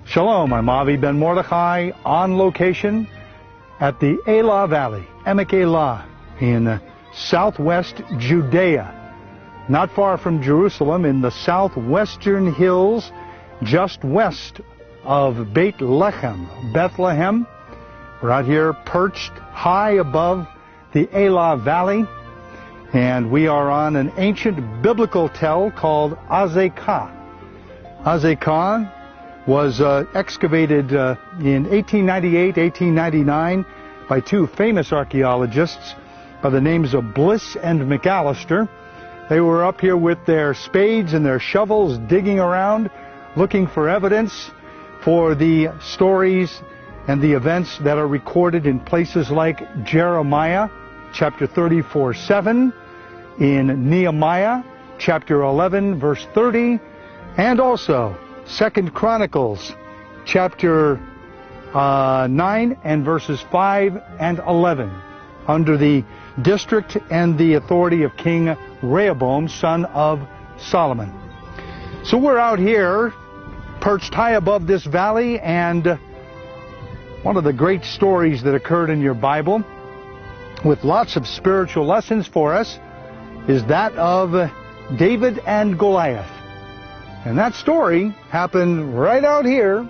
Shalom, I'm Avi Ben Mordechai on location at the Elah Valley, Emek Elah, in southwest Judea, not far from Jerusalem, in the southwestern hills, just west of Bethlehem. We're out here perched high above the Elah Valley, and we are on an ancient biblical tell called Azekah. Azekah was excavated in 1898, 1899 by two famous archaeologists by the names of Bliss and McAllister. They were up here with their spades and their shovels digging around, looking for evidence for the stories and the events that are recorded in places like Jeremiah chapter 34:7, in Nehemiah chapter 11 verse 30, and also 2 Chronicles chapter 9 and verses 5 and 11, under the district and the authority of King Rehoboam, son of Solomon. So we're out here perched high above this valley, and one of the great stories that occurred in your Bible with lots of spiritual lessons for us is that of David and Goliath. And that story happened right out here,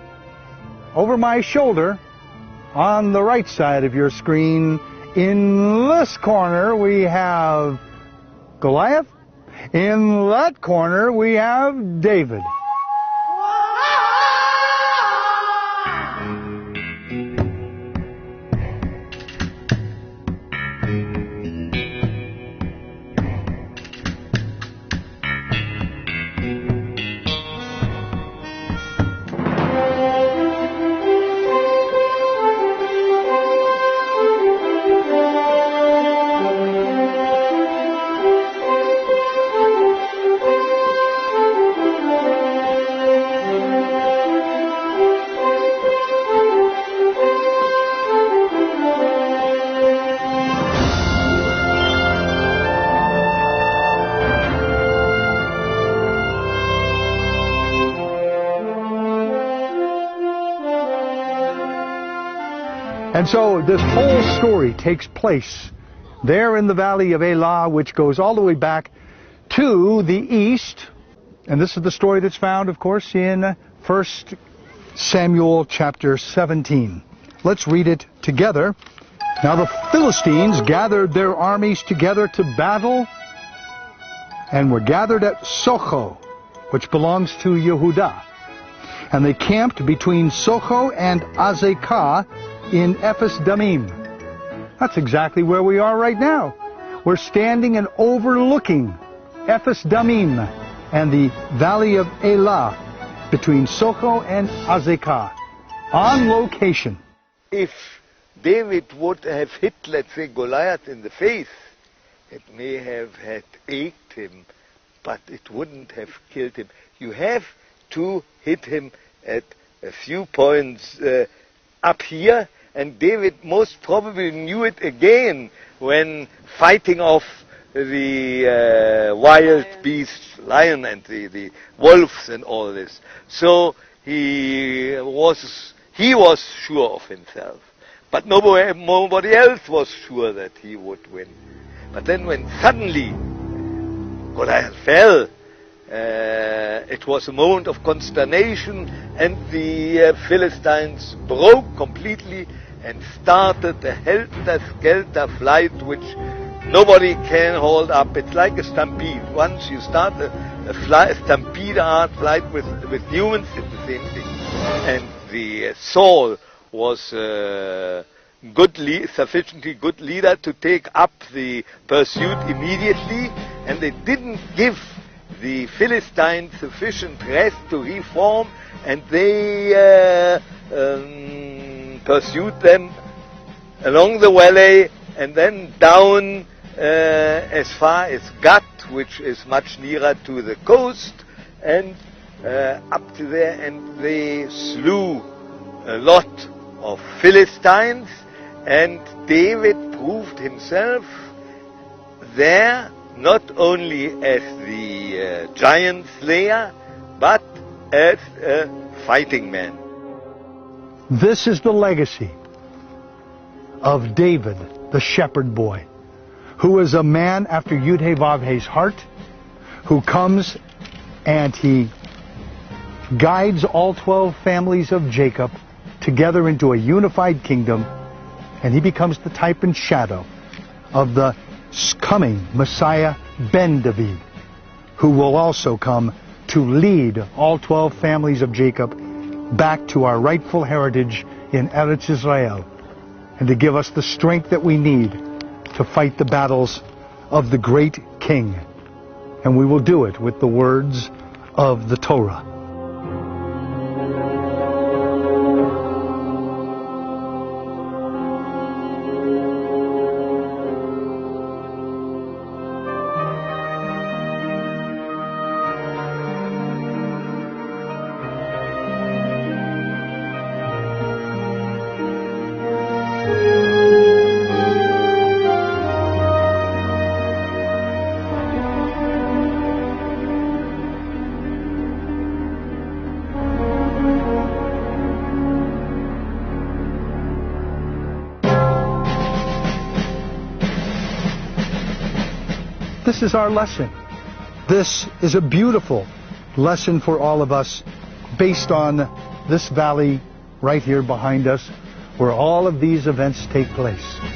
over my shoulder, on the right side of your screen. In this corner, we have Goliath. In that corner, we have David. And so this whole story takes place there in the valley of Elah, which goes all the way back to the east. And this is the story that's found, of course, in 1 Samuel chapter 17. Let's read it together. Now the Philistines gathered their armies together to battle, and were gathered at Socho, which belongs to Yehudah. And they camped between Socho and Azekah in Ephes Damim. That's exactly where we are right now. We're standing and overlooking Ephes Damim and the valley of Elah between Socho and Azekah, on location. If David would have hit, let's say, Goliath in the face, it may have had ached him, but it wouldn't have killed him. You have to hit him at a few points up here, and David most probably knew it again when fighting off the wild beasts, lion and the wolves and all this. So he was sure of himself. But nobody else was sure that he would win. But then when suddenly Goliath fell, it was a moment of consternation, and the Philistines broke completely and started a helter-skelter flight which nobody can hold up. It's like a stampede. Once you start a stampede-art flight with humans, it's the same thing. And the Saul was sufficiently good leader to take up the pursuit immediately, and they didn't give the Philistines sufficient rest to reform, and they pursued them along the valley and then down as far as Gat, which is much nearer to the coast, and up to there, and they slew a lot of Philistines, and David proved himself there not only as the giant slayer, but as a fighting man. This is the legacy of David, the shepherd boy, who is a man after Yud-Heh-Vav-Heh's heart, who comes and he guides all 12 families of Jacob together into a unified kingdom, and he becomes the type and shadow of the coming Messiah ben David, who will also come to lead all 12 families of Jacob back to our rightful heritage in Eretz Israel, and to give us the strength that we need to fight the battles of the great King. And we will do it with the words of the Torah. This is our lesson. This is a beautiful lesson for all of us based on this valley right here behind us where all of these events take place.